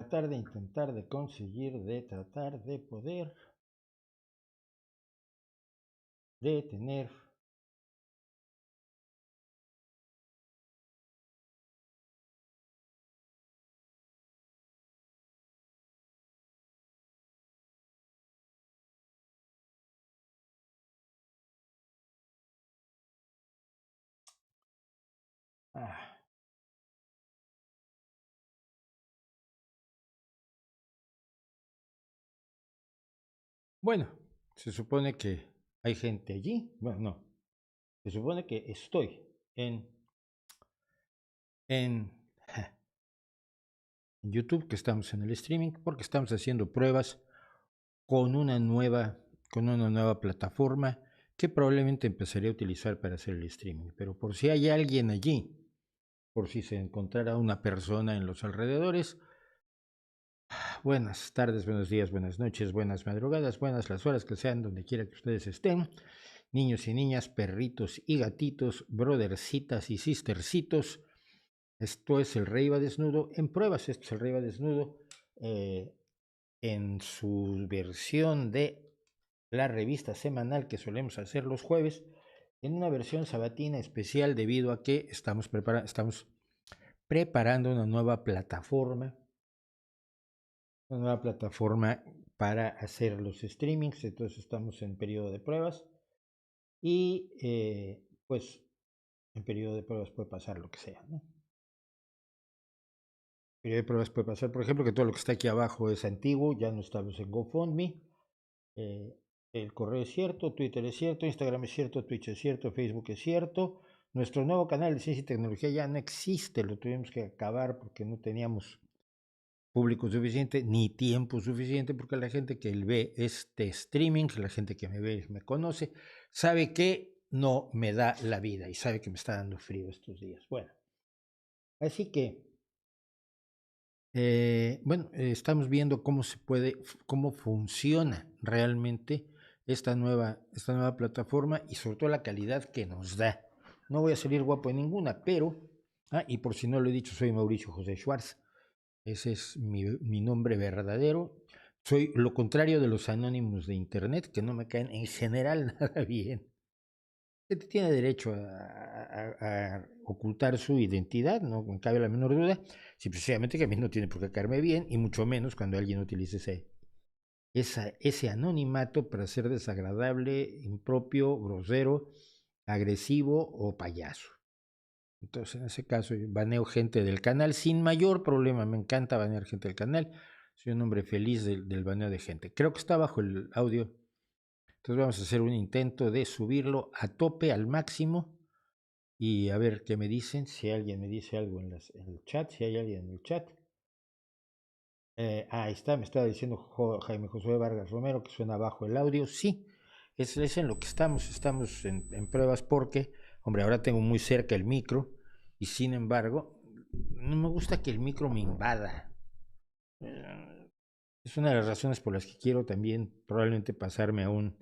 tratar de intentar de conseguir, de tratar de poder, de tener. Ah, bueno, se supone que hay gente allí. Bueno, no. Se supone que estoy en YouTube, que estamos en el streaming, porque estamos haciendo pruebas con con una nueva plataforma que probablemente empezaré a utilizar para hacer el streaming. Pero por si hay alguien allí, por si se encontrara una persona en los alrededores, buenas tardes, buenos días, buenas noches, buenas madrugadas, buenas las horas que sean, donde quiera que ustedes estén, niños y niñas, perritos y gatitos, brothercitas y sistercitos. Esto es el Rey va desnudo en pruebas. Esto es el Rey va desnudo en su versión de la revista semanal que solemos hacer los jueves, en una versión sabatina especial debido a que estamos preparando una nueva plataforma para hacer los streamings. Entonces estamos en periodo de pruebas y pues en periodo de pruebas puede pasar lo que sea, ¿no? En periodo de pruebas puede pasar, por ejemplo, que todo lo que está aquí abajo es antiguo, ya no estamos en GoFundMe. Eh, el correo es cierto, Twitter es cierto, Instagram es cierto, Twitch es cierto, Facebook es cierto. Nuestro nuevo canal de ciencia y tecnología ya no existe, lo tuvimos que acabar porque no teníamos público suficiente ni tiempo suficiente, porque la gente que ve este streaming, la gente que me ve y me conoce, sabe que no me da la vida y sabe que me está dando frío estos días. Bueno, así que, bueno, estamos viendo cómo funciona realmente esta nueva plataforma y sobre todo la calidad que nos da. No voy a salir guapo en ninguna, pero, y por si no lo he dicho, soy Mauricio José Schwartz. Ese es mi nombre verdadero. Soy lo contrario de los anónimos de Internet, que no me caen en general nada bien. Usted tiene derecho a ocultar su identidad, no me cabe la menor duda, simplemente que a mí no tiene por qué caerme bien, y mucho menos cuando alguien utilice ese anonimato para ser desagradable, impropio, grosero, agresivo o payaso. Entonces, en ese caso, yo baneo gente del canal sin mayor problema. Me encanta banear gente del canal. Soy un hombre feliz del baneo de gente. Creo que está bajo el audio. Entonces vamos a hacer un intento de subirlo a tope, al máximo. Y a ver qué me dicen. Si alguien me dice algo en el chat. Si hay alguien en el chat. Ahí está, me estaba diciendo Jaime Josué Vargas Romero que suena bajo el audio. Sí, es en lo que estamos. Estamos en pruebas porque, hombre, ahora tengo muy cerca el micro y sin embargo, no me gusta que el micro me invada. Es una de las razones por las que quiero también probablemente pasarme a un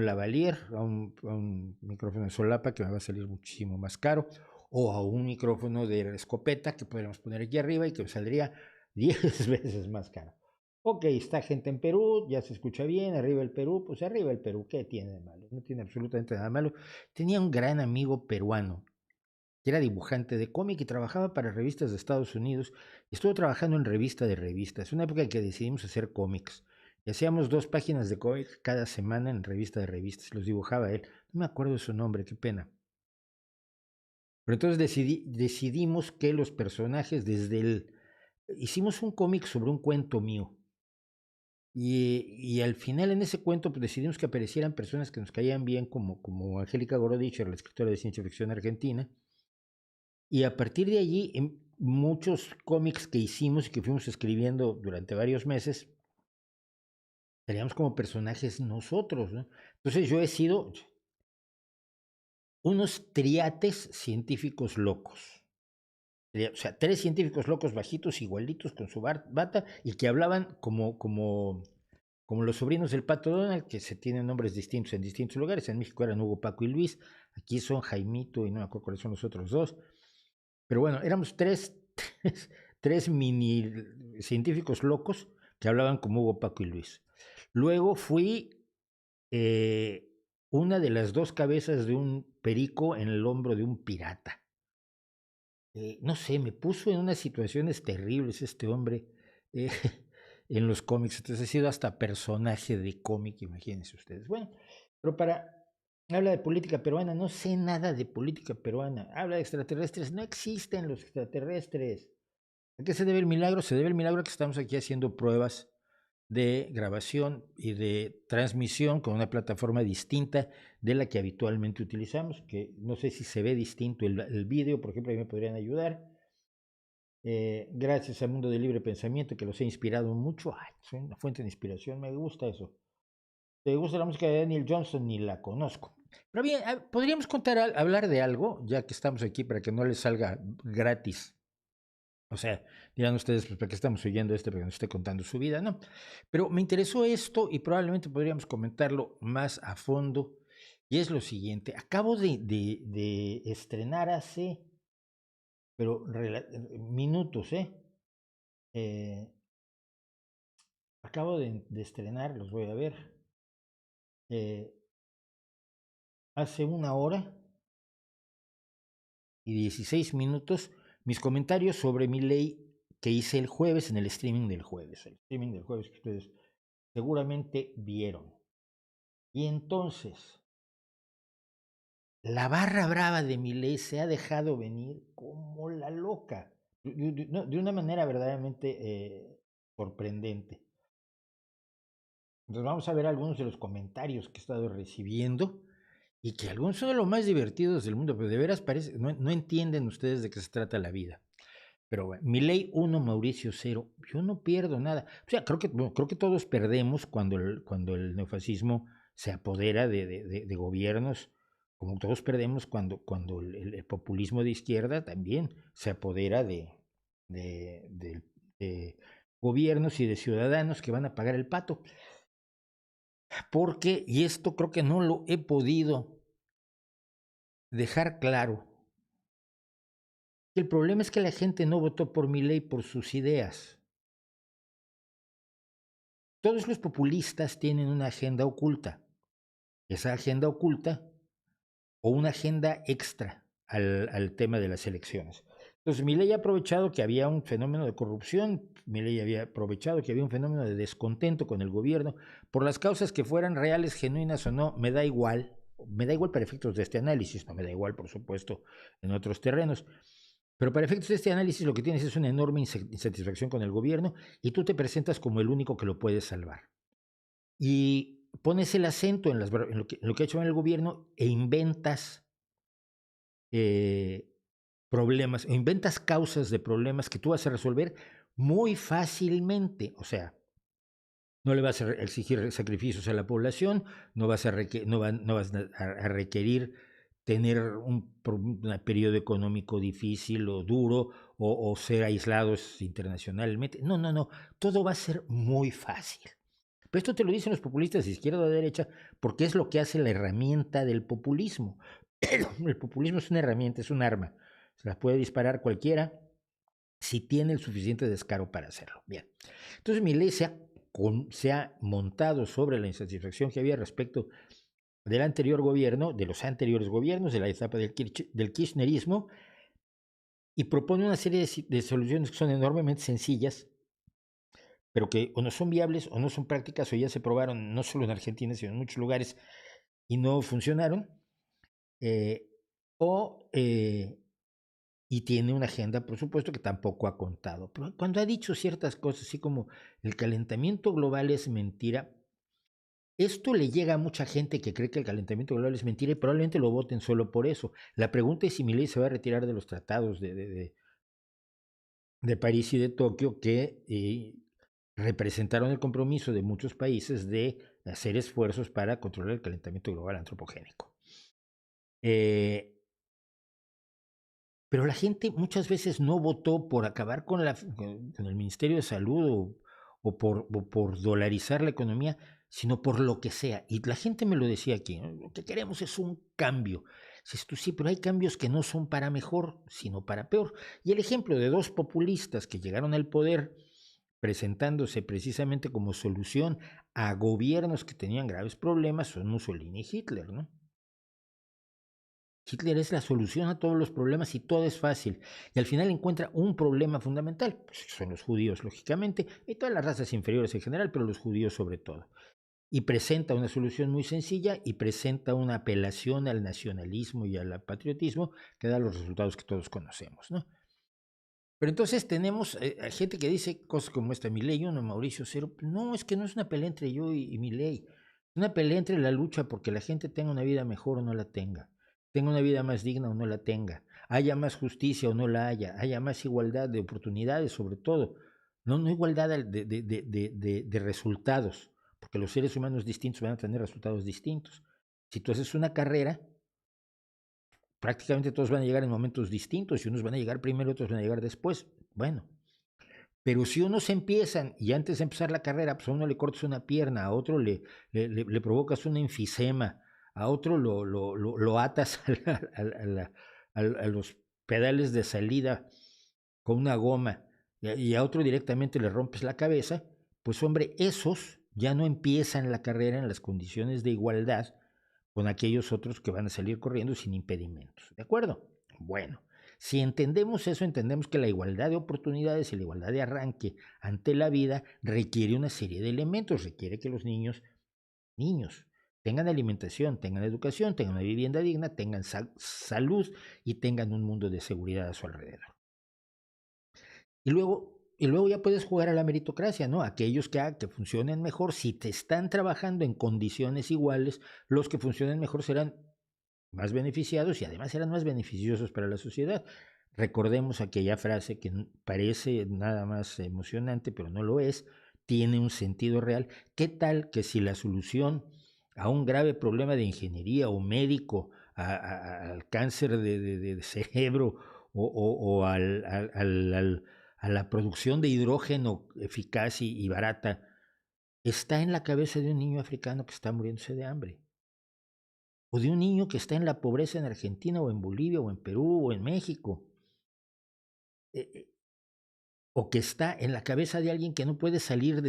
lavalier, a un micrófono de solapa que me va a salir muchísimo más caro, o a un micrófono de escopeta que podríamos poner aquí arriba y que me saldría 10 veces más caro. Ok, está gente en Perú, ya se escucha bien, arriba el Perú, pues arriba el Perú, ¿qué tiene de malo? No tiene absolutamente nada de malo. Tenía un gran amigo peruano que era dibujante de cómic y trabajaba para revistas de Estados Unidos. Estuvo trabajando en revista de revistas, una época en que decidimos hacer cómics. Y hacíamos 2 páginas de cómic cada semana en revista de revistas, los dibujaba él. No me acuerdo de su nombre, qué pena. Pero entonces decidimos que los personajes hicimos un cómic sobre un cuento mío. Y al final en ese cuento pues, decidimos que aparecieran personas que nos caían bien, como Angélica Gorodicher, la escritora de ciencia ficción argentina. Y a partir de allí, en muchos cómics que hicimos y que fuimos escribiendo durante varios meses, teníamos como personajes nosotros, ¿no? Entonces yo he sido unos triates científicos locos. O sea, 3 científicos locos bajitos, igualitos, con su bata, y que hablaban como los sobrinos del Pato Donald, que se tienen nombres distintos en distintos lugares. En México eran Hugo, Paco y Luis. Aquí son Jaimito y no me acuerdo cuáles son los otros dos. Pero bueno, éramos tres tres mini científicos locos que hablaban como Hugo, Paco y Luis. Luego fui una de las dos cabezas de un perico en el hombro de un pirata. No sé, me puso en unas situaciones terribles este hombre eh, en los cómics. Entonces he sido hasta personaje de cómic, imagínense ustedes. Bueno, pero habla de política peruana, no sé nada de política peruana. Habla de extraterrestres, no existen los extraterrestres. ¿A qué se debe el milagro? Se debe el milagro que estamos aquí haciendo pruebas de grabación y de transmisión con una plataforma distinta de la que habitualmente utilizamos, que no sé si se ve distinto el vídeo, por ejemplo, ahí me podrían ayudar. Gracias al Mundo del Libre Pensamiento, que los he inspirado mucho. Ay, soy una fuente de inspiración, me gusta eso. ¿Te gusta la música de Daniel Johnston? Ni la conozco. Pero bien, podríamos hablar de algo, ya que estamos aquí, para que no les salga gratis. O sea, dirán ustedes, pues, ¿para qué estamos oyendo para que nos esté contando su vida? No. Pero me interesó esto y probablemente podríamos comentarlo más a fondo. Y es lo siguiente, acabo de estrenar hace, pero minutos, acabo de estrenar, los voy a ver, hace 1 hora y 16 minutos, mis comentarios sobre mi ley que hice el jueves en el streaming del jueves. El streaming del jueves que ustedes seguramente vieron. Y entonces, la barra brava de mi ley se ha dejado venir como la loca, de una manera verdaderamente sorprendente. Entonces vamos a ver algunos de los comentarios que he estado recibiendo y que algunos son de los más divertidos del mundo, pero de veras parece, no entienden ustedes de qué se trata la vida. Pero bueno, Milei 1, Mauricio 0, yo no pierdo nada. O sea, creo que todos perdemos cuando el neofascismo se apodera de gobiernos, como todos perdemos cuando el populismo de izquierda también se apodera de gobiernos y de ciudadanos que van a pagar el pato. Porque, y esto creo que no lo he podido dejar claro, el problema es que la gente no votó por Milei por sus ideas. Todos los populistas tienen una agenda oculta. Esa agenda oculta o una agenda extra al tema de las elecciones. Entonces, Milei ha aprovechado que había un fenómeno de corrupción, Milei había aprovechado que había un fenómeno de descontento con el gobierno, por las causas que fueran reales, genuinas o no, me da igual para efectos de este análisis, no me da igual, por supuesto, en otros terrenos. Pero para efectos de este análisis lo que tienes es una enorme insatisfacción con el gobierno y tú te presentas como el único que lo puede salvar. Y pones el acento en lo que ha hecho en el gobierno e inventas problemas, o inventas causas de problemas que tú vas a resolver muy fácilmente. O sea, no le vas a exigir sacrificios a la población, no vas a requerir tener un periodo económico difícil o duro o ser aislados internacionalmente. No, todo va a ser muy fácil. Pero esto te lo dicen los populistas de izquierda o de derecha porque es lo que hace la herramienta del populismo. El populismo es una herramienta, es un arma. Se la puede disparar cualquiera si tiene el suficiente descaro para hacerlo. Bien. Entonces Milei se ha montado sobre la insatisfacción que había respecto del anterior gobierno, de los anteriores gobiernos, de la etapa del kirchnerismo, y propone una serie de soluciones que son enormemente sencillas, pero que o no son viables o no son prácticas o ya se probaron no solo en Argentina, sino en muchos lugares y no funcionaron, y tiene una agenda, por supuesto, que tampoco ha contado. Pero cuando ha dicho ciertas cosas, así como el calentamiento global es mentira, esto le llega a mucha gente que cree que el calentamiento global es mentira y probablemente lo voten solo por eso. La pregunta es si Milei se va a retirar de los tratados de París y de Tokio que representaron el compromiso de muchos países de hacer esfuerzos para controlar el calentamiento global antropogénico. Pero la gente muchas veces no votó por acabar con el Ministerio de Salud o por dolarizar la economía, sino por lo que sea. Y la gente me lo decía aquí, ¿no? Lo que queremos es un cambio. Dices tú, sí, pero hay cambios que no son para mejor, sino para peor. Y el ejemplo de dos populistas que llegaron al poder presentándose precisamente como solución a gobiernos que tenían graves problemas son Mussolini y Hitler, ¿no? Hitler es la solución a todos los problemas y todo es fácil. Y al final encuentra un problema fundamental, pues son los judíos, lógicamente, y todas las razas inferiores en general, pero los judíos sobre todo. Y presenta una solución muy sencilla y presenta una apelación al nacionalismo y al patriotismo que da los resultados que todos conocemos, ¿no? Pero entonces tenemos gente que dice cosas como esta, Milei, uno, Mauricio Cero. No, es que no es una pelea entre yo y Milei. Es una pelea entre la lucha porque la gente tenga una vida mejor o no la tenga. Tenga una vida más digna o no la tenga. Haya más justicia o no la haya. Haya más igualdad de oportunidades, sobre todo. No igualdad de resultados, porque los seres humanos distintos van a tener resultados distintos. Si tú haces una carrera, prácticamente todos van a llegar en momentos distintos y unos van a llegar primero, otros van a llegar después. Bueno, pero si unos empiezan y antes de empezar la carrera, pues a uno le cortas una pierna, a otro le provocas un enfisema, a otro lo atas a los pedales de salida con una goma y a otro directamente le rompes la cabeza, pues hombre, esos ya no empiezan la carrera en las condiciones de igualdad con aquellos otros que van a salir corriendo sin impedimentos. ¿De acuerdo? Bueno, si entendemos eso, entendemos que la igualdad de oportunidades y la igualdad de arranque ante la vida requiere una serie de elementos, requiere que los niños tengan alimentación, tengan educación, tengan una vivienda digna, tengan salud y tengan un mundo de seguridad a su alrededor. Y luego ya puedes jugar a la meritocracia, ¿no? Aquellos que funcionen mejor, si te están trabajando en condiciones iguales, los que funcionen mejor serán más beneficiados y además serán más beneficiosos para la sociedad. Recordemos aquella frase que parece nada más emocionante, pero no lo es, tiene un sentido real. ¿Qué tal que si la solución a un grave problema de ingeniería o médico, al cáncer de cerebro o a la producción de hidrógeno eficaz y barata, está en la cabeza de un niño africano que está muriéndose de hambre? O de un niño que está en la pobreza en Argentina o en Bolivia o en Perú o en México, o que está en la cabeza de alguien que no puede salir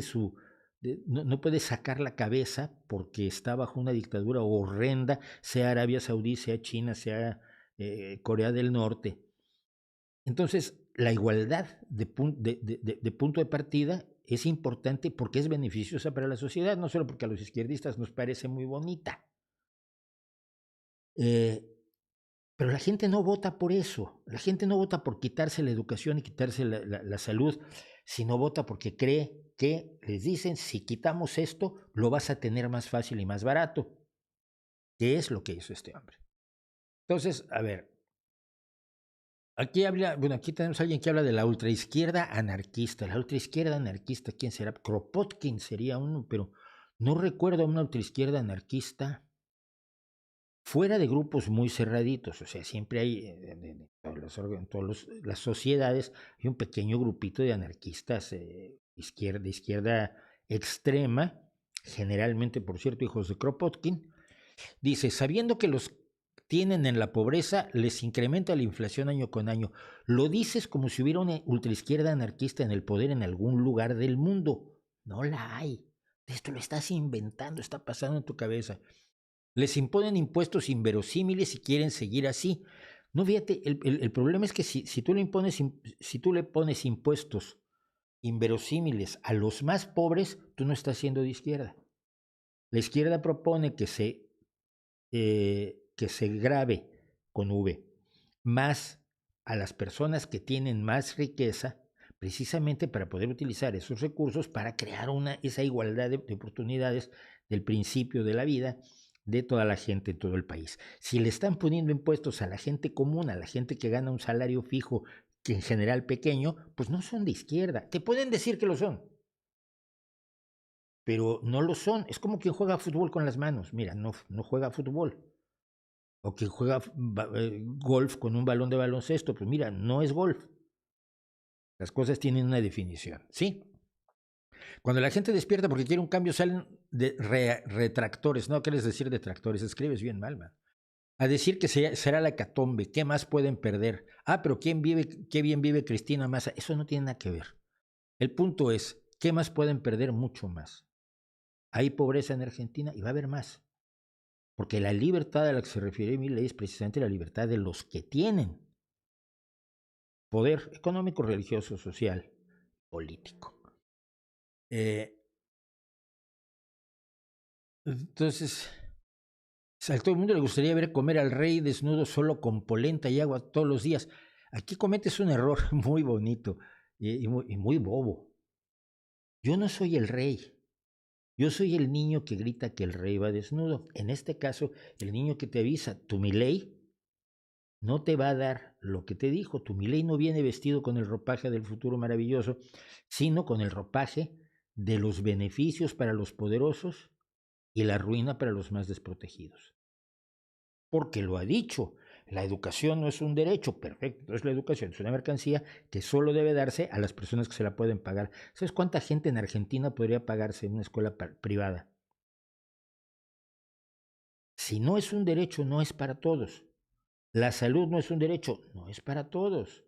no puede sacar la cabeza porque está bajo una dictadura horrenda, sea Arabia Saudí, sea China, sea Corea del Norte. Entonces, la igualdad de punto de partida es importante porque es beneficiosa para la sociedad, no solo porque a los izquierdistas nos parece muy bonita. Pero la gente no vota por eso. La gente no vota por quitarse la educación y quitarse la salud, sino vota porque cree que les dicen, si quitamos esto, lo vas a tener más fácil y más barato. ¿Qué es lo que hizo este hombre? Entonces, a ver, aquí tenemos a alguien que habla de la ultraizquierda anarquista. La ultraizquierda anarquista, ¿quién será? Kropotkin sería uno, pero no recuerdo a una ultraizquierda anarquista fuera de grupos muy cerraditos. O sea, siempre hay, en todas las sociedades, hay un pequeño grupito de anarquistas de izquierda extrema, generalmente, por cierto, hijos de Kropotkin. Dice, sabiendo que los tienen en la pobreza, les incrementa la inflación año con año. Lo dices como si hubiera una ultraizquierda anarquista en el poder en algún lugar del mundo. No la hay. Esto lo estás inventando, está pasando en tu cabeza. Les imponen impuestos inverosímiles y quieren seguir así. No, fíjate, el problema es que si tú le pones impuestos inverosímiles a los más pobres, tú no estás siendo de izquierda. La izquierda propone que se grave con V más a las personas que tienen más riqueza, precisamente para poder utilizar esos recursos para crear esa igualdad de oportunidades del principio de la vida de toda la gente en todo el país. Si le están poniendo impuestos a la gente común, a la gente que gana un salario fijo, que en general pequeño, pues no son de izquierda. Te pueden decir que lo son, pero no lo son. Es como quien juega fútbol con las manos. Mira, no juega fútbol. O quien juega golf con un balón de baloncesto. Pues mira, no es golf. Las cosas tienen una definición, ¿sí? Cuando la gente despierta porque quiere un cambio, salen de retractores. No quieres decir detractores, escribes bien mal, man. a decir que será la hecatombe, ¿qué más pueden perder? Ah, pero qué bien vive Cristina Massa. Eso no tiene nada que ver. El punto es, ¿qué más pueden perder? Mucho más. Hay pobreza en Argentina y va a haber más. Porque la libertad a la que se refiere mi ley es precisamente la libertad de los que tienen poder económico, religioso, social, político. Entonces, a todo el mundo le gustaría ver comer al rey desnudo solo con polenta y agua todos los días. Aquí cometes un error muy bonito y muy bobo. Yo no soy el rey. Yo soy el niño que grita que el rey va desnudo. En este caso, el niño que te avisa, tu Milei no te va a dar lo que te dijo. Tu Milei no viene vestido con el ropaje del futuro maravilloso, sino con el ropaje de los beneficios para los poderosos y la ruina para los más desprotegidos. Porque lo ha dicho, la educación no es un derecho, perfecto, entonces la educación es una mercancía que solo debe darse a las personas que se la pueden pagar. ¿Sabes cuánta gente en Argentina podría pagarse en una escuela privada? Si no es un derecho, no es para todos. La salud no es un derecho, no es para todos.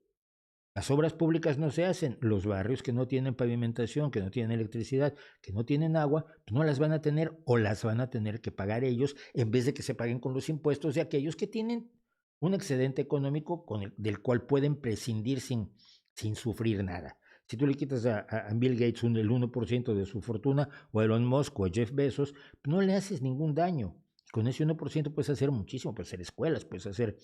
Las obras públicas no se hacen. Los barrios que no tienen pavimentación, que no tienen electricidad, que no tienen agua, no las van a tener o las van a tener que pagar ellos en vez de que se paguen con los impuestos de aquellos que tienen un excedente económico del cual pueden prescindir sin sufrir nada. Si tú le quitas a Bill Gates el 1% de su fortuna, o a Elon Musk o a Jeff Bezos, no le haces ningún daño. Con ese 1% puedes hacer muchísimo, puedes hacer escuelas, puedes hacer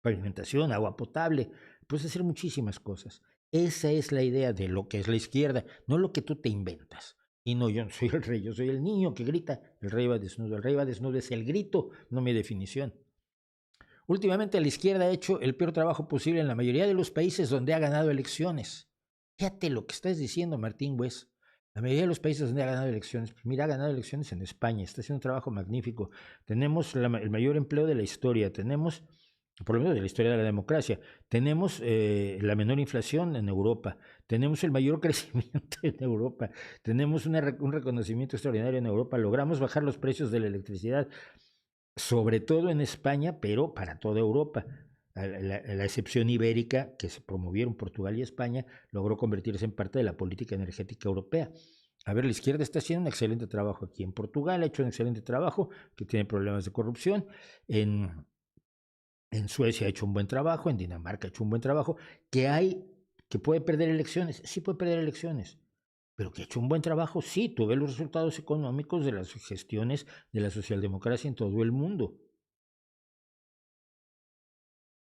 pavimentación, agua potable, puedes hacer muchísimas cosas. Esa es la idea de lo que es la izquierda, no lo que tú te inventas. Y no, yo no soy el rey, yo soy el niño que grita, el rey va desnudo. El rey va desnudo es el grito, no mi definición. Últimamente la izquierda ha hecho el peor trabajo posible en la mayoría de los países donde ha ganado elecciones. Fíjate lo que estás diciendo, Martín Güez. La mayoría de los países donde ha ganado elecciones, pues mira, ha ganado elecciones en España, está haciendo un trabajo magnífico. Tenemos el mayor empleo de la historia, tenemos, por lo menos de la historia de la democracia, tenemos la menor inflación en Europa, tenemos el mayor crecimiento en Europa, tenemos un reconocimiento extraordinario en Europa, logramos bajar los precios de la electricidad, sobre todo en España, pero para toda Europa. La excepción ibérica, que se promovieron Portugal y España, logró convertirse en parte de la política energética europea. A ver, la izquierda está haciendo un excelente trabajo aquí. En Portugal ha hecho un excelente trabajo, que tiene problemas de corrupción. En Suecia ha hecho un buen trabajo, en Dinamarca ha hecho un buen trabajo. Que puede perder elecciones, sí puede perder elecciones, pero que ha hecho un buen trabajo, sí. Tú ves los resultados económicos de las gestiones de la socialdemocracia en todo el mundo.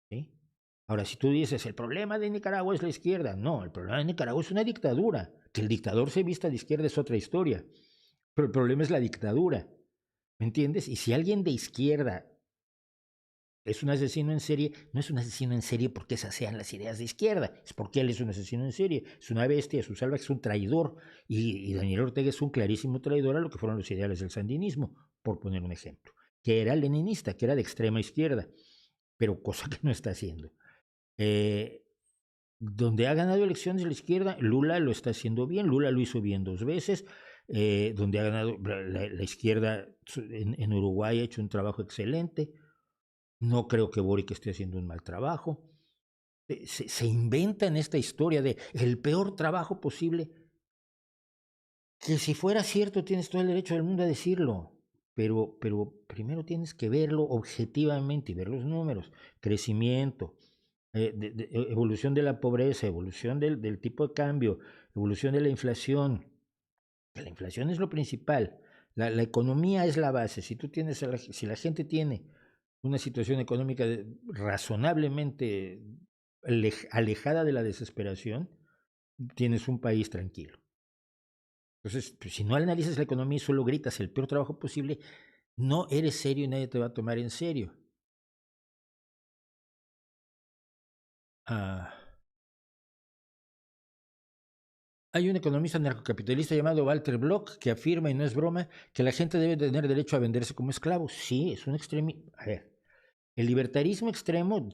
¿Sí? Ahora, si tú dices, el problema de Nicaragua es la izquierda, no, el problema de Nicaragua es una dictadura. Que el dictador se vista de izquierda es otra historia, pero el problema es la dictadura, ¿me entiendes? Y si alguien de izquierda es un asesino en serie, no es un asesino en serie porque esas sean las ideas de izquierda, es porque él es un asesino en serie, es una bestia, es un salvaje, es un traidor, y Daniel Ortega es un clarísimo traidor a lo que fueron los ideales del sandinismo, por poner un ejemplo, que era leninista, que era de extrema izquierda, pero cosa que no está haciendo. Donde ha ganado elecciones la izquierda, Lula lo está haciendo bien, Lula lo hizo bien 2 veces, donde ha ganado la izquierda en Uruguay ha hecho un trabajo excelente, no creo que Boric esté haciendo un mal trabajo, se inventan esta historia de el peor trabajo posible, que si fuera cierto tienes todo el derecho del mundo a decirlo, pero primero tienes que verlo objetivamente y ver los números, crecimiento, evolución de la pobreza, evolución del tipo de cambio, evolución de la inflación. La inflación es lo principal. La economía es la base. Si tú tienes, si la gente tiene una situación económica razonablemente alejada de la desesperación, tienes un país tranquilo. Entonces, pues, si no analizas la economía y solo gritas el peor trabajo posible, no eres serio y nadie te va a tomar en serio. Ah. Hay un economista narcocapitalista llamado Walter Block que afirma, y no es broma, que la gente debe tener derecho a venderse como esclavo. Sí, es un extremo. A ver, el libertarismo extremo,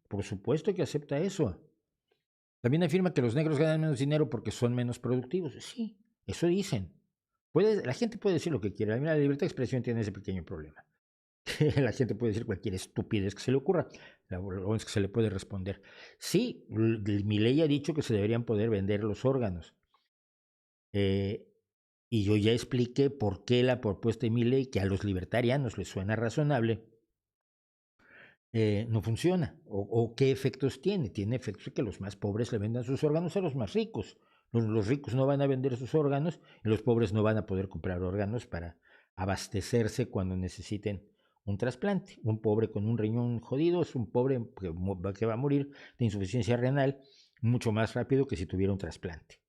por supuesto que acepta eso. También afirma que los negros ganan menos dinero porque son menos productivos. Sí, eso dicen. La gente puede decir lo que quiera. Mira, la libertad de expresión tiene ese pequeño problema. La gente puede decir cualquier estupidez que se le ocurra. Lo bueno es que se le puede responder. Sí, Milei ha dicho que se deberían poder vender los órganos. Y yo ya expliqué por qué la propuesta de Milei, que a los libertarianos les suena razonable, no funciona. O qué efectos tiene. Tiene efectos de que los más pobres le vendan sus órganos a los más ricos. Los ricos no van a vender sus órganos y los pobres no van a poder comprar órganos para abastecerse cuando necesiten un trasplante. Un pobre con un riñón jodido es un pobre que va a morir de insuficiencia renal mucho más rápido que si tuviera un trasplante.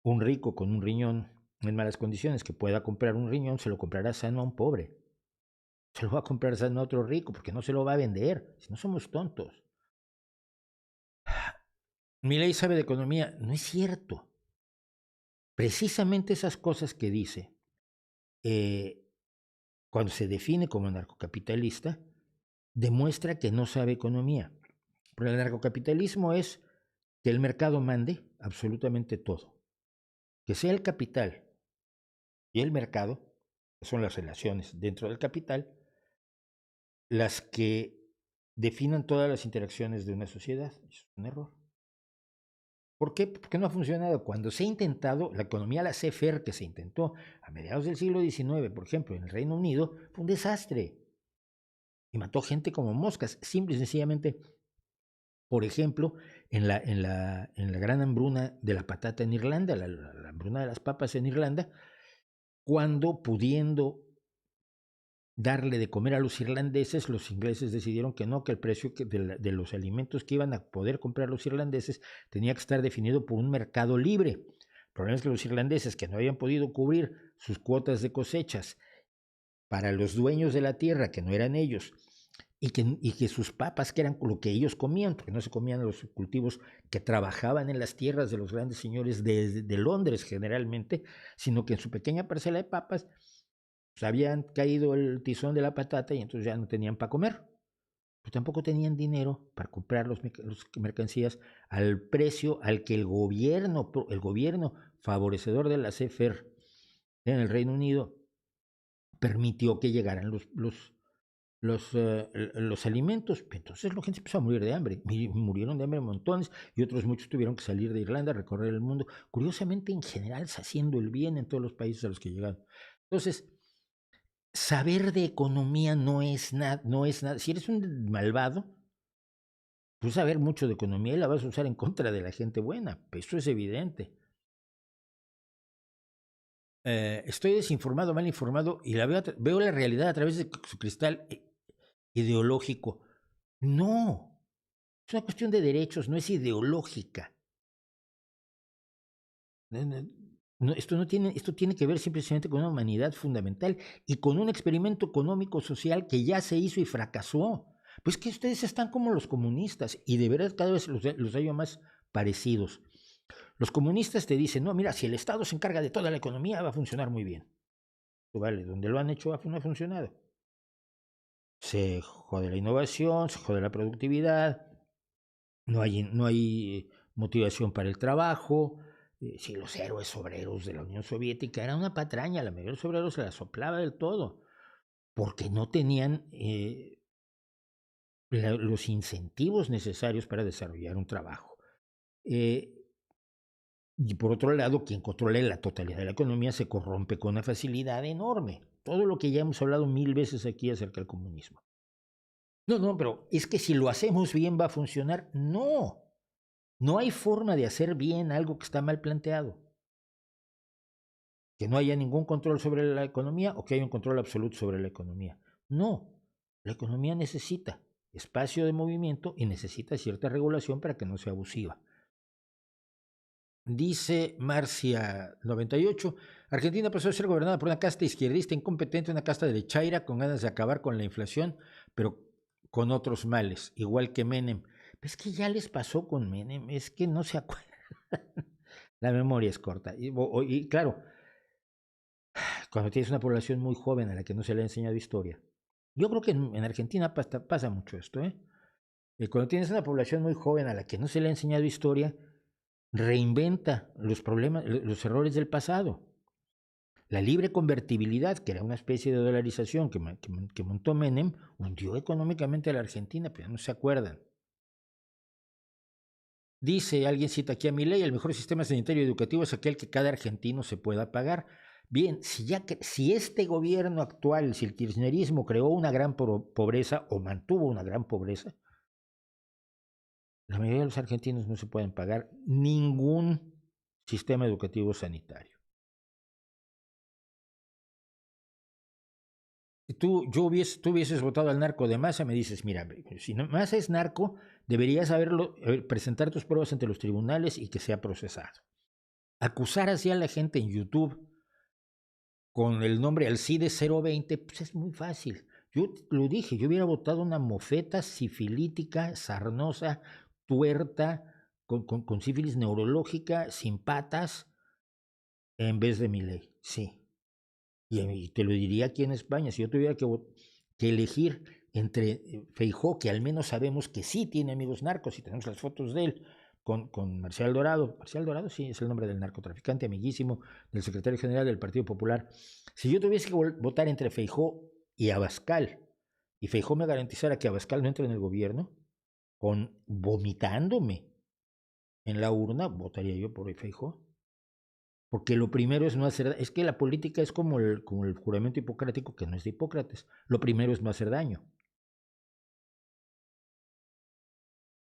Un rico con un riñón en malas condiciones que pueda comprar un riñón se lo comprará sano a un pobre. Se lo va a comprar sano a otro rico porque no se lo va a vender. Si no somos tontos. Milei sabe de economía. No es cierto. Precisamente esas cosas que dice, cuando se define como anarcocapitalista, demuestra que no sabe economía. Pero el anarcocapitalismo es que el mercado mande absolutamente todo. Que sea el capital y el mercado, que son las relaciones dentro del capital, las que definan todas las interacciones de una sociedad. Es un error. ¿Por qué? Porque no ha funcionado. Cuando se ha intentado, la economía laissez-faire que se intentó a mediados del siglo XIX, por ejemplo, en el Reino Unido, fue un desastre. Y mató gente como moscas, simple y sencillamente. Por ejemplo, en la gran hambruna de la patata en Irlanda, la hambruna de las papas en Irlanda, cuando pudiendo darle de comer a los irlandeses, los ingleses decidieron que no, que el precio de los alimentos que iban a poder comprar los irlandeses tenía que estar definido por un mercado libre. El problema es que los irlandeses, que no habían podido cubrir sus cuotas de cosechas para los dueños de la tierra, que no eran ellos, y que sus papas, que eran lo que ellos comían, porque no se comían los cultivos que trabajaban en las tierras de los grandes señores de Londres generalmente, sino que en su pequeña parcela de papas pues habían caído el tizón de la patata y entonces ya no tenían para comer. Pero tampoco tenían dinero para comprar las mercancías al precio al que el gobierno favorecedor de la CFR en el Reino Unido permitió que llegaran los alimentos. Entonces la gente empezó a morir de hambre. Murieron de hambre montones y otros muchos tuvieron que salir de Irlanda, recorrer el mundo. Curiosamente, en general, haciendo el bien en todos los países a los que llegaron. Entonces, saber de economía no es nada. Si eres un malvado, pues saber mucho de economía y la vas a usar en contra de la gente buena. Eso es evidente. Estoy desinformado, mal informado y veo la realidad a través de su cristal ideológico. No, es una cuestión de derechos, no es ideológica. Esto tiene que ver simplemente con una humanidad fundamental y con un experimento económico-social que ya se hizo y fracasó. Pues que ustedes están como los comunistas y de verdad cada vez los hallo más parecidos. Los comunistas te dicen, no, mira, si el Estado se encarga de toda la economía va a funcionar muy bien. Vale, donde lo han hecho no ha funcionado. Se jode la innovación, se jode la productividad, no hay motivación para el trabajo. Si los héroes obreros de la Unión Soviética era una patraña, la mayoría de los obreros se la soplaba del todo, porque no tenían los incentivos necesarios para desarrollar un trabajo. Y por otro lado, quien controla la totalidad de la economía se corrompe con una facilidad enorme. Todo lo que ya hemos hablado 1000 veces aquí acerca del comunismo. No, pero es que si lo hacemos bien va a funcionar. No hay forma de hacer bien algo que está mal planteado. Que no haya ningún control sobre la economía o que haya un control absoluto sobre la economía. No, la economía necesita espacio de movimiento y necesita cierta regulación para que no sea abusiva. Dice Marcia98, Argentina pasó a ser gobernada por una casta izquierdista incompetente, una casta derechaira con ganas de acabar con la inflación, pero con otros males, igual que Menem. Pero es que ya les pasó con Menem, es que no se acuerdan. La memoria es corta. Y claro, cuando tienes una población muy joven a la que no se le ha enseñado historia. Yo creo que en Argentina pasa mucho esto, ¿eh? Cuando tienes una población muy joven a la que no se le ha enseñado historia, reinventa los problemas, los errores del pasado. La libre convertibilidad, que era una especie de dolarización que montó Menem, hundió económicamente a la Argentina, pero no se acuerdan. Dice, alguien cita aquí a Milei, el mejor sistema sanitario y educativo es aquel que cada argentino se pueda pagar. Bien, si este gobierno actual, si el kirchnerismo creó una gran pobreza o mantuvo una gran pobreza, la mayoría de los argentinos no se pueden pagar ningún sistema educativo sanitario. Si tú hubieses votado al narco de Massa, me dices, mira, si Massa es narco, deberías presentar tus pruebas ante los tribunales y que sea procesado. Acusar así a la gente en YouTube con el nombre Alcide 020, pues es muy fácil. Yo lo dije, yo hubiera votado una mofeta sifilítica, sarnosa, tuerta, con sífilis neurológica, sin patas, en vez de Milei, sí. Y te lo diría aquí en España, si yo tuviera que elegir entre Feijóo, que al menos sabemos que sí tiene amigos narcos y tenemos las fotos de él, con Marcial Dorado. Marcial Dorado sí es el nombre del narcotraficante, amiguísimo del secretario general del Partido Popular. Si yo tuviese que votar entre Feijóo y Abascal, y Feijóo me garantizara que Abascal no entre en el gobierno, vomitándome en la urna, votaría yo por Feijóo. Porque lo primero es no hacer, es que la política es como el juramento hipocrático, que no es de Hipócrates. Lo primero es no hacer daño.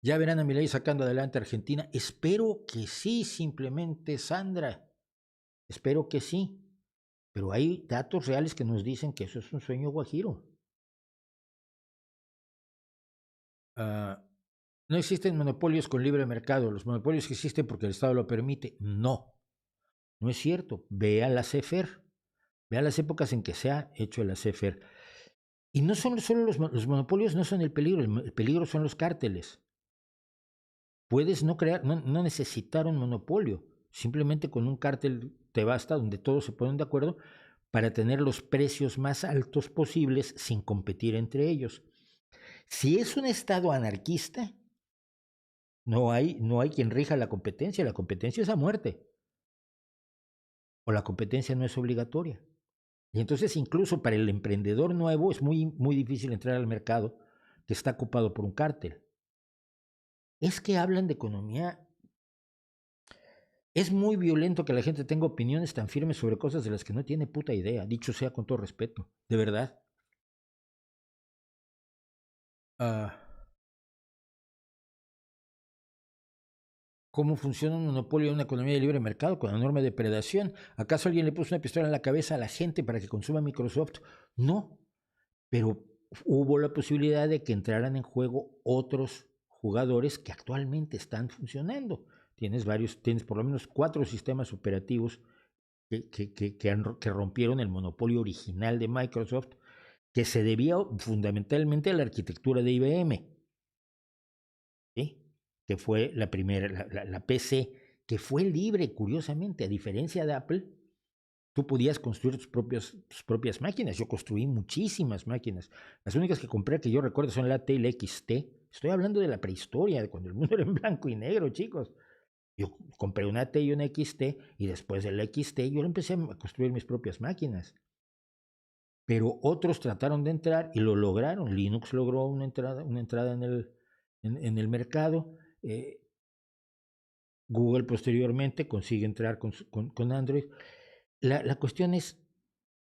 Ya verán a Milei sacando adelante a Argentina. Espero que sí, simplemente, Sandra. Espero que sí. Pero hay datos reales que nos dicen que eso es un sueño guajiro. No existen monopolios con libre mercado. Los monopolios existen porque el Estado lo permite. No, no es cierto. Vea la CFR. Vea las épocas en que se ha hecho la CFR. Y no son solo los monopolios, no son el peligro son los cárteles. Puedes no necesitar un monopolio, simplemente con un cártel te basta, donde todos se ponen de acuerdo para tener los precios más altos posibles sin competir entre ellos. Si es un Estado anarquista, no hay quien rija la competencia es a muerte, o la competencia no es obligatoria. Y entonces incluso para el emprendedor nuevo es muy, muy difícil entrar al mercado que está ocupado por un cártel. Es que hablan de economía. Es muy violento que la gente tenga opiniones tan firmes sobre cosas de las que no tiene puta idea, dicho sea con todo respeto, de verdad. ¿Cómo funciona un monopolio en una economía de libre mercado con enorme depredación? ¿Acaso alguien le puso una pistola en la cabeza a la gente para que consuma Microsoft? No, pero hubo la posibilidad de que entraran en juego otros jugadores que actualmente están funcionando. Tienes por lo menos 4 sistemas operativos que rompieron el monopolio original de Microsoft, que se debía fundamentalmente a la arquitectura de IBM, ¿sí? Que fue la primera, la PC, que fue libre, curiosamente, a diferencia de Apple. Tú podías construir tus propias máquinas. Yo construí muchísimas máquinas. Las únicas que compré que yo recuerdo son la AT y la XT. Estoy hablando de la prehistoria, de cuando el mundo era en blanco y negro, chicos. Yo compré una AT y una XT, y después de la XT yo empecé a construir mis propias máquinas. Pero otros trataron de entrar y lo lograron. Linux logró una entrada en el mercado. Google posteriormente consigue entrar con Android. La cuestión es,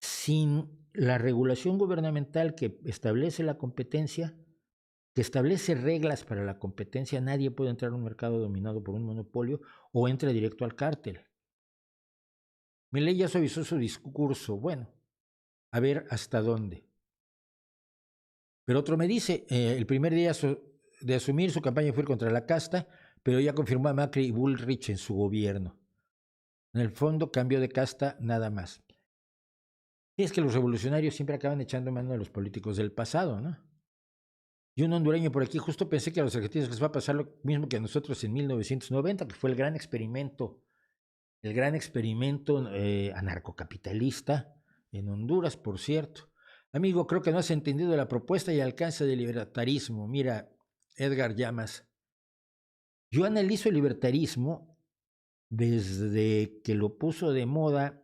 sin la regulación gubernamental que establece la competencia, que establece reglas para la competencia, nadie puede entrar a un mercado dominado por un monopolio o entra directo al cártel. Milei ya suavizó su discurso. Bueno, a ver hasta dónde. Pero otro me dice, el primer día de asumir su campaña fue contra la casta, pero ya confirmó a Macri y Bullrich en su gobierno. En el fondo, cambio de casta nada más. Y es que los revolucionarios siempre acaban echando mano a los políticos del pasado, ¿no? Y un hondureño por aquí, justo pensé que a los argentinos les va a pasar lo mismo que a nosotros en 1990, que fue el gran experimento anarcocapitalista en Honduras, por cierto. Amigo, creo que no has entendido la propuesta y alcance del libertarismo. Mira, Edgar Llamas, yo analizo el libertarismo desde que lo puso de moda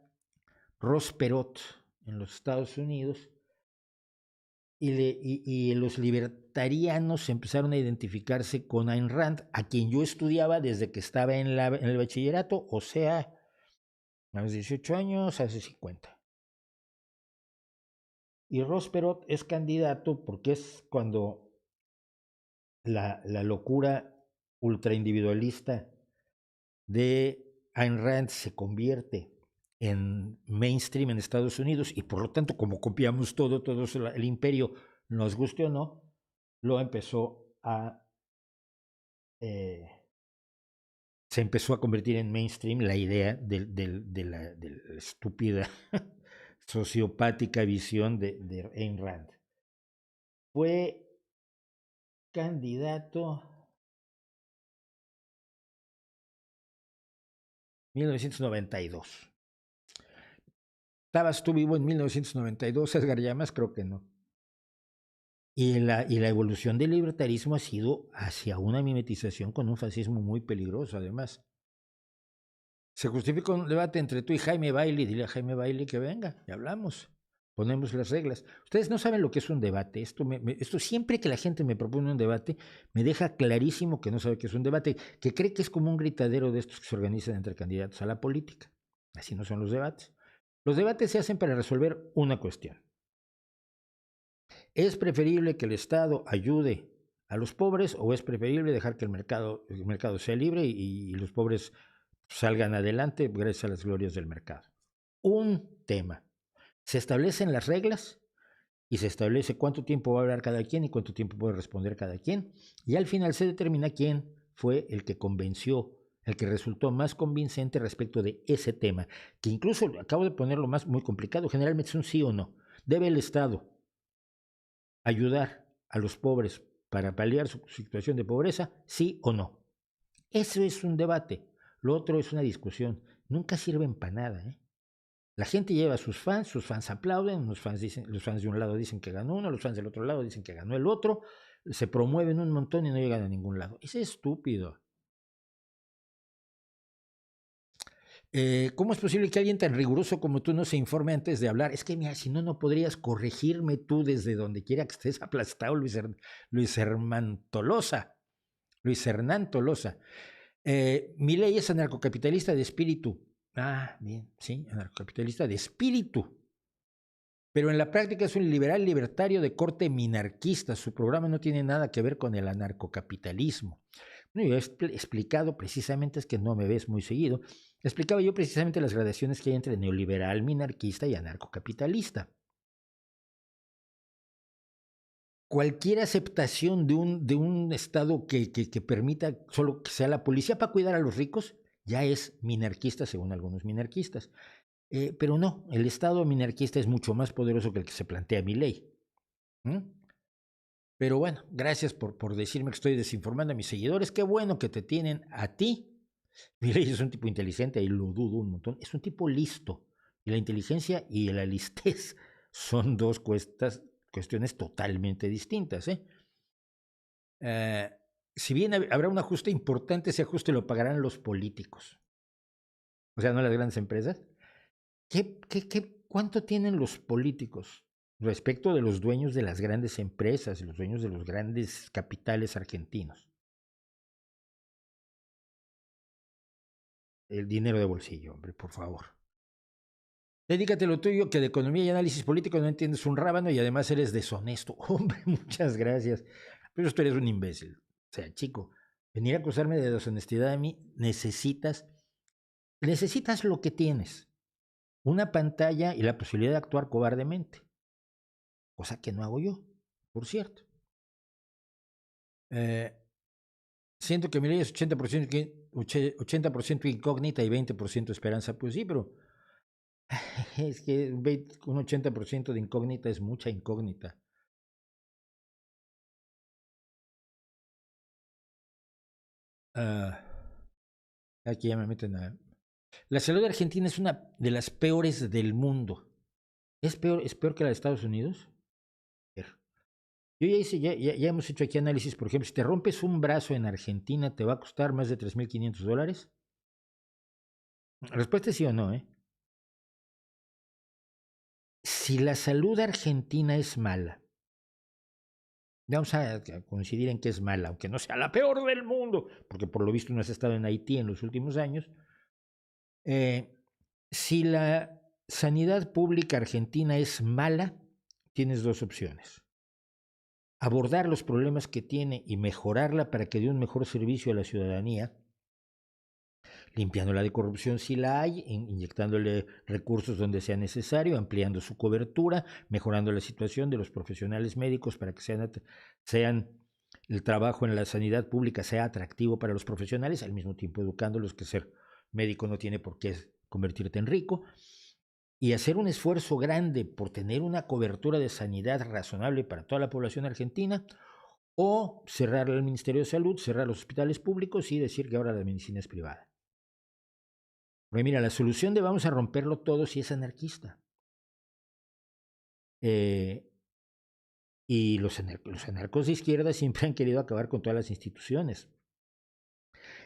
Ross Perot en los Estados Unidos, y los libertarianos empezaron a identificarse con Ayn Rand, a quien yo estudiaba desde que estaba en el bachillerato, o sea, a los 18 años, hace 50. Y Ross Perot es candidato porque es cuando la locura ultraindividualista de Ayn Rand se convierte en mainstream en Estados Unidos, y por lo tanto, como copiamos todo el imperio, nos guste o no, lo empezó a... se empezó a convertir en mainstream la idea de la estúpida, sociopática visión de Ayn Rand. Fue candidato 1992. ¿Estabas tú vivo en 1992, Edgar Llamas? Creo que no. Y la evolución del libertarismo ha sido hacia una mimetización con un fascismo muy peligroso, además. Se justifica un debate entre tú y Jaime Bailey. Dile a Jaime Bailey que venga y hablamos. Ponemos las reglas. Ustedes no saben lo que es un debate. Esto siempre que la gente me propone un debate, me deja clarísimo que no sabe qué es un debate, que cree que es como un gritadero de estos que se organizan entre candidatos a la política. Así no son los debates. Los debates se hacen para resolver una cuestión. ¿Es preferible que el Estado ayude a los pobres, o es preferible dejar que el mercado sea libre y los pobres salgan adelante gracias a las glorias del mercado? Un tema. Se establecen las reglas y se establece cuánto tiempo va a hablar cada quien y cuánto tiempo puede responder cada quien, y al final se determina quién fue el que convenció, el que resultó más convincente respecto de ese tema, que incluso acabo de ponerlo muy complicado. Generalmente es un sí o no. ¿Debe el Estado ayudar a los pobres para paliar su situación de pobreza? ¿Sí o no? Eso es un debate. Lo otro es una discusión. Nunca sirven para nada, ¿eh? La gente lleva a sus fans aplauden, los fans de un lado dicen que ganó uno, los fans del otro lado dicen que ganó el otro, se promueven un montón y no llegan a ningún lado. Es estúpido. ¿Cómo es posible que alguien tan riguroso como tú no se informe antes de hablar? Es que, mira, si no, no podrías corregirme tú desde donde quiera que estés aplastado, Luis Hernán Tolosa. Milei es anarcocapitalista de espíritu. Ah, bien, sí, anarcocapitalista de espíritu. Pero en la práctica es un liberal libertario de corte minarquista. Su programa no tiene nada que ver con el anarcocapitalismo. Bueno, yo he explicado precisamente, es que no me ves muy seguido, explicaba yo precisamente las gradaciones que hay entre neoliberal, minarquista y anarcocapitalista. Cualquier aceptación de un Estado que permita solo que sea la policía para cuidar a los ricos ya es minarquista, según algunos minarquistas. Pero no, el Estado minarquista es mucho más poderoso que el que se plantea Milei. Pero bueno, gracias por decirme que estoy desinformando a mis seguidores. Qué bueno que te tienen a ti. Milei es un tipo inteligente y lo dudo un montón. Es un tipo listo. Y la inteligencia y la listez son dos cuestiones totalmente distintas. Si bien habrá un ajuste importante, ese ajuste lo pagarán los políticos. O sea, no las grandes empresas. ¿Cuánto tienen los políticos respecto de los dueños de las grandes empresas y los dueños de los grandes capitales argentinos? El dinero de bolsillo, hombre, por favor. Dedícate lo tuyo, que de economía y análisis político no entiendes un rábano y además eres deshonesto. Hombre, muchas gracias. Pero tú eres un imbécil. O sea, chico, venir a acusarme de deshonestidad a mí, necesitas lo que tienes. Una pantalla y la posibilidad de actuar cobardemente. Cosa que no hago yo, por cierto. Siento que mi ley es 80% incógnita y 20% esperanza. Pues sí, pero es que un 80% de incógnita es mucha incógnita. Aquí ya me meten a... La salud argentina es una de las peores del mundo. ¿Es peor que la de Estados Unidos? Yo ya hemos hecho aquí análisis. Por ejemplo, si te rompes un brazo en Argentina, ¿te va a costar más de $3,500? La respuesta es sí o no, ¿eh? Si la salud argentina es mala, vamos a coincidir en que es mala, aunque no sea la peor del mundo, porque por lo visto no has estado en Haití en los últimos años. Si la sanidad pública argentina es mala, tienes dos opciones: abordar los problemas que tiene y mejorarla para que dé un mejor servicio a la ciudadanía, limpiándola de corrupción si la hay, inyectándole recursos donde sea necesario, ampliando su cobertura, mejorando la situación de los profesionales médicos para que sean el trabajo en la sanidad pública sea atractivo para los profesionales, al mismo tiempo educándolos que ser médico no tiene por qué convertirte en rico, y hacer un esfuerzo grande por tener una cobertura de sanidad razonable para toda la población argentina, o cerrar el Ministerio de Salud, cerrar los hospitales públicos y decir que ahora la medicina es privada. Porque mira, la solución de vamos a romperlo todo sí es anarquista. Y los anarcos de izquierda siempre han querido acabar con todas las instituciones.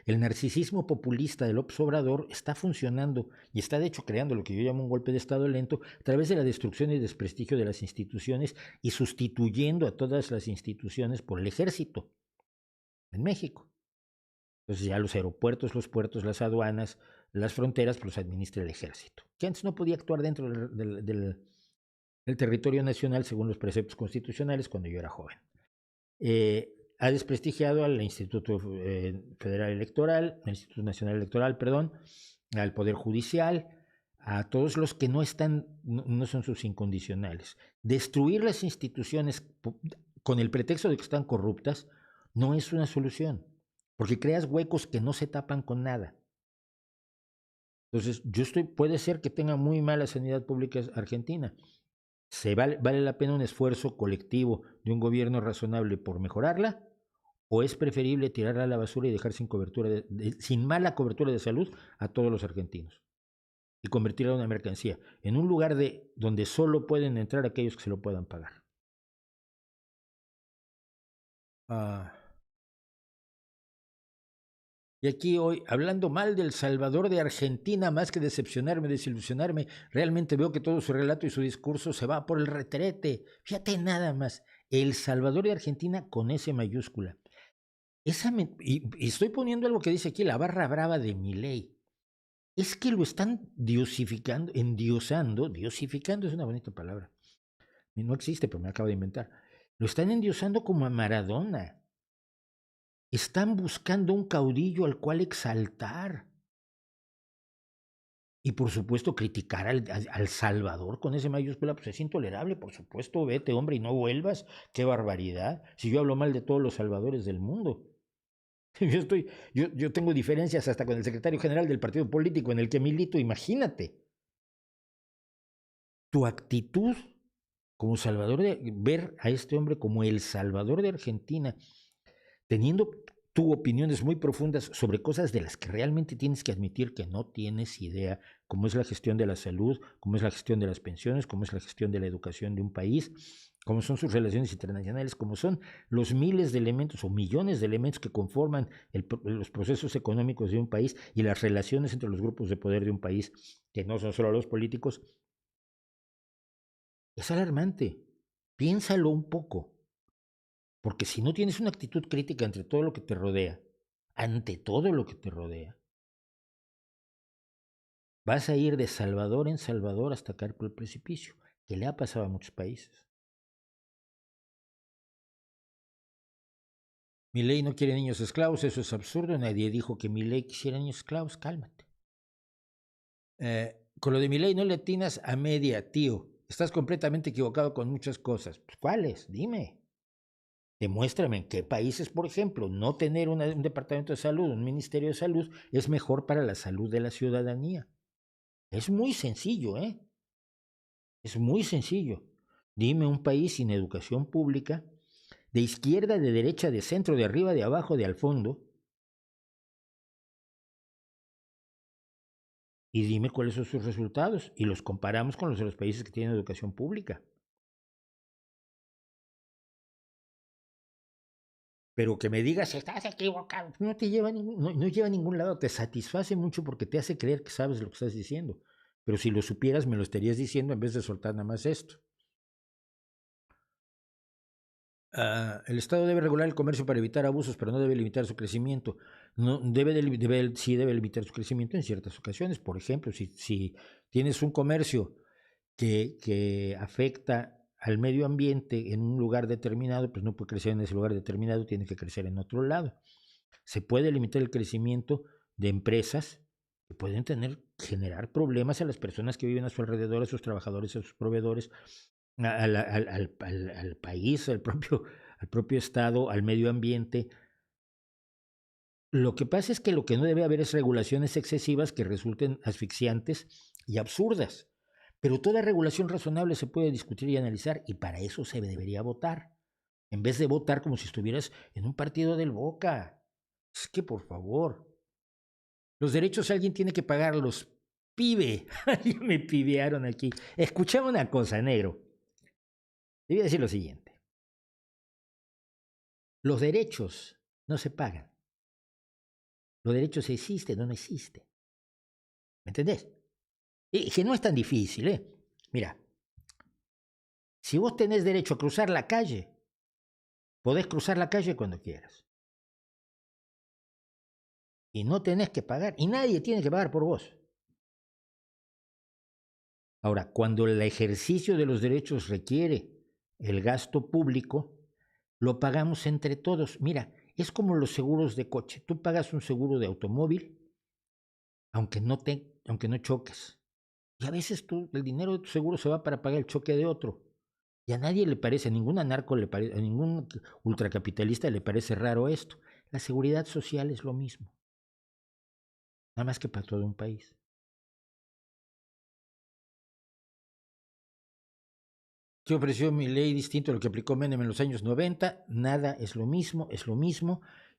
El narcisismo populista del López Obrador está funcionando y está de hecho creando lo que yo llamo un golpe de Estado lento a través de la destrucción y desprestigio de las instituciones y sustituyendo a todas las instituciones por el ejército en México. Entonces ya los aeropuertos, los puertos, las aduanas, las fronteras, pues los administra el ejército, que antes no podía actuar dentro del territorio nacional según los preceptos constitucionales cuando yo era joven. Ha desprestigiado al Instituto Federal Electoral, al Instituto Nacional Electoral, perdón, al Poder Judicial, a todos los que no están, no son sus incondicionales. Destruir las instituciones con el pretexto de que están corruptas no es una solución, porque creas huecos que no se tapan con nada. Entonces, puede ser que tenga muy mala sanidad pública argentina. ¿Vale la pena un esfuerzo colectivo de un gobierno razonable por mejorarla? ¿O es preferible tirarla a la basura y dejar sin cobertura, sin mala cobertura de salud a todos los argentinos? Y convertirla en una mercancía, en un lugar donde solo pueden entrar aquellos que se lo puedan pagar. Y aquí hoy, hablando mal del Salvador de Argentina, más que decepcionarme, desilusionarme, realmente veo que todo su relato y su discurso se va por el retrete. Fíjate nada más, El Salvador de Argentina con S mayúscula. Y estoy poniendo algo que dice aquí, la barra brava de Milei. Es que lo están diosificando, diosificando es una bonita palabra. No existe, pero me acabo de inventar. Lo están endiosando como a Maradona. Están buscando un caudillo al cual exaltar. Y por supuesto criticar al Salvador con ese mayúscula, pues es intolerable, por supuesto, vete hombre y no vuelvas, qué barbaridad. Si yo hablo mal de todos los salvadores del mundo. Yo tengo diferencias hasta con el secretario general del partido político en el que milito, imagínate. Tu actitud como Salvador, ver a este hombre como el Salvador de Argentina, teniendo tú opiniones muy profundas sobre cosas de las que realmente tienes que admitir que no tienes idea, como es la gestión de la salud, como es la gestión de las pensiones, como es la gestión de la educación de un país, como son sus relaciones internacionales, como son los miles de elementos o millones de elementos que conforman los procesos económicos de un país y las relaciones entre los grupos de poder de un país, que no son solo los políticos. Es alarmante. Piénsalo un poco. Porque si no tienes una actitud crítica ante todo lo que te rodea, vas a ir de Salvador en Salvador hasta caer por el precipicio, que le ha pasado a muchos países. Milei no quiere niños esclavos, eso es absurdo. Nadie dijo que Milei quisiera niños esclavos, cálmate. Con lo de Milei no le atinas a media, tío. Estás completamente equivocado con muchas cosas. Pues, ¿cuáles? Dime. Demuéstrame en qué países, por ejemplo, no tener un departamento de salud, un ministerio de salud, es mejor para la salud de la ciudadanía. Es muy sencillo, ¿eh? Es muy sencillo. Dime un país sin educación pública, de izquierda, de derecha, de centro, de arriba, de abajo, de al fondo, y dime cuáles son sus resultados. Y los comparamos con los de los países que tienen educación pública. Pero que me digas, estás equivocado, no lleva a ningún lado, te satisface mucho porque te hace creer que sabes lo que estás diciendo. pero si lo supieras me lo estarías diciendo en vez de soltar nada más esto. El Estado debe regular el comercio para evitar abusos, pero no debe limitar su crecimiento. No, sí debe limitar su crecimiento en ciertas ocasiones. Por ejemplo, si tienes un comercio que afecta al medio ambiente en un lugar determinado, pues no puede crecer en ese lugar determinado, tiene que crecer en otro lado. Se puede limitar el crecimiento de empresas que pueden generar problemas a las personas que viven a su alrededor, a sus trabajadores, a sus proveedores, al país, al propio Estado, al medio ambiente. Lo que pasa es que lo que no debe haber es regulaciones excesivas que resulten asfixiantes y absurdas. Pero toda regulación razonable se puede discutir y analizar, y para eso se debería votar, en vez de votar como si estuvieras en un partido del Boca. Es que, por favor, los derechos alguien tiene que pagarlos. Pibe, me pibearon aquí. Escuchame una cosa, negro. Te voy a decir lo siguiente. Los derechos no se pagan. Los derechos existen o no existen. ¿Me entendés? Y que no es tan difícil, ¿eh? Mira, si vos tenés derecho a cruzar la calle, podés cruzar la calle cuando quieras. Y no tenés que pagar. Y nadie tiene que pagar por vos. Ahora, cuando el ejercicio de los derechos requiere el gasto público, lo pagamos entre todos. Mira, es como los seguros de coche. Tú pagas un seguro de automóvil, aunque no choques. Y a veces el dinero de tu seguro se va para pagar el choque de otro. Y a nadie le parece, a ningún anarco le parece, a ningún ultracapitalista le parece raro esto. La seguridad social es lo mismo, nada más que para todo un país. ¿Qué ofreció mi ley distinto a lo que aplicó Menem en los años 90? Nada, es lo mismo,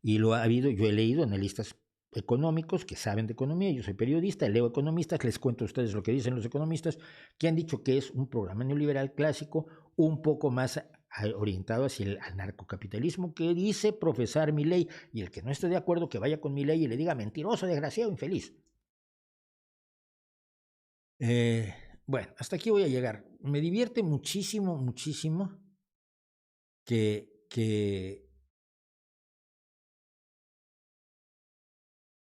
y lo ha habido, yo he leído analistas económicos que saben de economía, yo soy periodista, leo economistas, les cuento a ustedes lo que dicen los economistas, que han dicho que es un programa neoliberal clásico, un poco más orientado hacia el anarcocapitalismo que dice profesar mi ley, y el que no esté de acuerdo que vaya con mi ley y le diga mentiroso, desgraciado, infeliz. Bueno, hasta aquí voy a llegar. Me divierte muchísimo, muchísimo que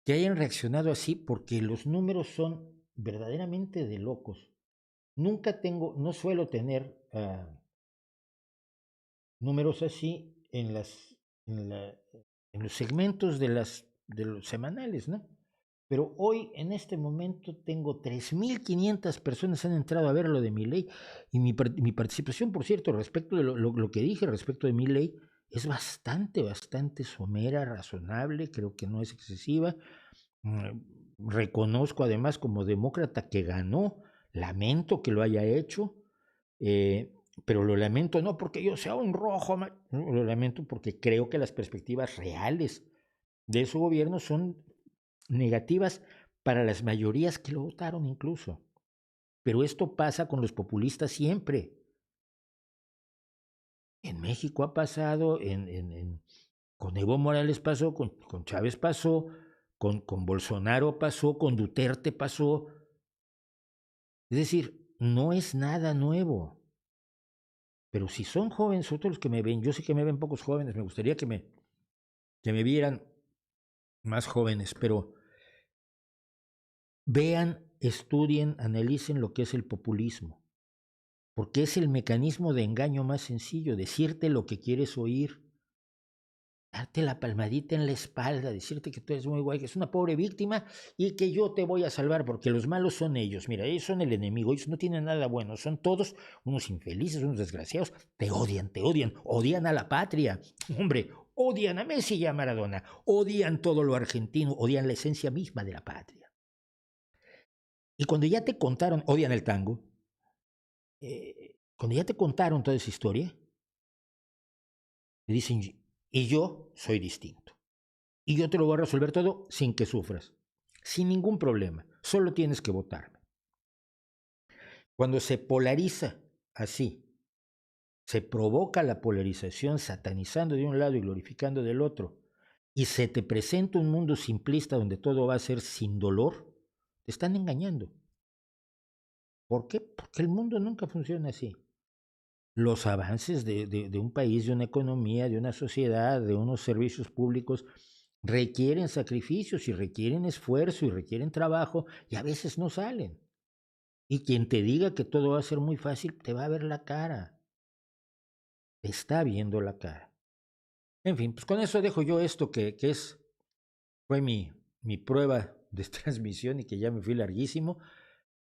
hayan reaccionado así, porque los números son verdaderamente de locos. No suelo tener números así en los segmentos de los semanales, ¿no? Pero hoy, en este momento, tengo 3.500 personas han entrado a ver lo de mi ley, y mi participación, por cierto, respecto de lo que dije respecto de mi ley, es bastante somera, razonable, creo que no es excesiva. Reconozco además como demócrata que ganó, lamento que lo haya hecho, eh, pero lo lamento no porque yo sea un rojo, lo lamento porque creo que las perspectivas reales de su gobierno son negativas para las mayorías que lo votaron incluso. Pero esto pasa con los populistas siempre. En México ha pasado, con Evo Morales pasó, con Chávez pasó, con Bolsonaro pasó, con Duterte pasó. Es decir, no es nada nuevo. Pero si son jóvenes, sobre todo los que me ven, yo sé que me ven pocos jóvenes, me gustaría que me vieran más jóvenes, pero vean, estudien, analicen lo que es el populismo, porque es el mecanismo de engaño más sencillo, decirte lo que quieres oír, darte la palmadita en la espalda, decirte que tú eres muy guay, que es una pobre víctima y que yo te voy a salvar, porque los malos son ellos. Mira, ellos son el enemigo, ellos no tienen nada bueno, son todos unos infelices, unos desgraciados, odian a la patria, hombre, odian a Messi y a Maradona, odian todo lo argentino, odian la esencia misma de la patria. Y cuando ya te contaron, odian el tango, cuando ya te contaron toda esa historia, te dicen, y yo soy distinto. Y yo te lo voy a resolver todo sin que sufras, sin ningún problema. Solo tienes que votarme. Cuando se polariza así, se provoca la polarización satanizando de un lado y glorificando del otro, y se te presenta un mundo simplista donde todo va a ser sin dolor, te están engañando. ¿Por qué? Porque el mundo nunca funciona así. Los avances de un país, de una economía, de una sociedad, de unos servicios públicos, requieren sacrificios y requieren esfuerzo y requieren trabajo y a veces no salen. Y quien te diga que todo va a ser muy fácil, te va a ver la cara, te está viendo la cara. En fin, pues con eso dejo yo esto fue mi prueba de transmisión y que ya me fui larguísimo.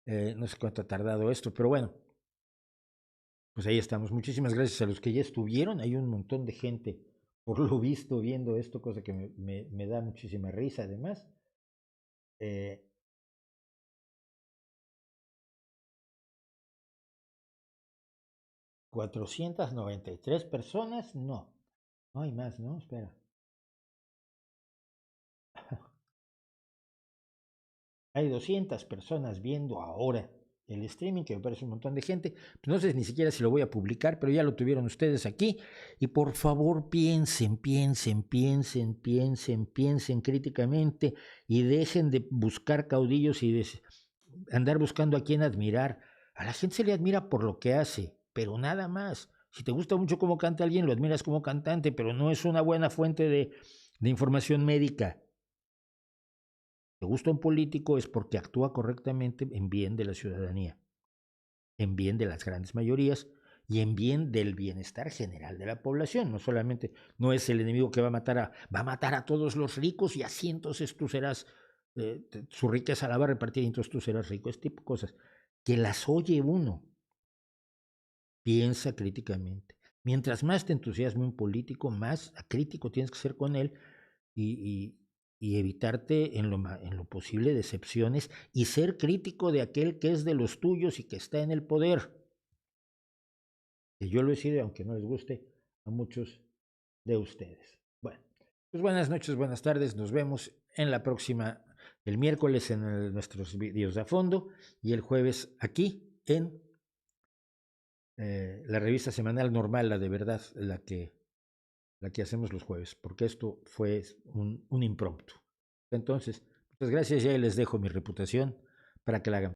No sé cuánto ha tardado esto, pero bueno, pues ahí estamos. Muchísimas gracias a los que ya estuvieron. Hay un montón de gente, por lo visto, viendo esto, cosa que me da muchísima risa además. Eh, 493 personas, no. No hay más, ¿no? Espera. Hay 200 personas viendo ahora el streaming, que me parece un montón de gente. Pues no sé ni siquiera si lo voy a publicar, pero ya lo tuvieron ustedes aquí. Y por favor piensen, piensen, piensen, piensen, piensen críticamente y dejen de buscar caudillos y de andar buscando a quién admirar. A la gente se le admira por lo que hace, pero nada más. Si te gusta mucho cómo canta alguien, lo admiras como cantante, pero no es una buena fuente de información médica. Te gusta un político es porque actúa correctamente en bien de la ciudadanía, en bien de las grandes mayorías y en bien del bienestar general de la población. No solamente no es el enemigo que va a matar a todos los ricos y así entonces tú serás, su riqueza la va a repartir y entonces tú serás rico. Este tipo de cosas que las oye uno, piensa críticamente. Mientras más te entusiasme un político, más crítico tienes que ser con él y, y evitarte en lo posible decepciones y ser crítico de aquel que es de los tuyos y que está en el poder. Que yo lo he sido, aunque no les guste a muchos de ustedes. Bueno, pues buenas noches, buenas tardes. Nos vemos en la próxima, el miércoles en nuestros vídeos de a fondo y el jueves aquí en la revista semanal normal, la de verdad, la que hacemos los jueves, porque esto fue un impromptu. Entonces, muchas gracias, ya les dejo mi reputación para que la hagan.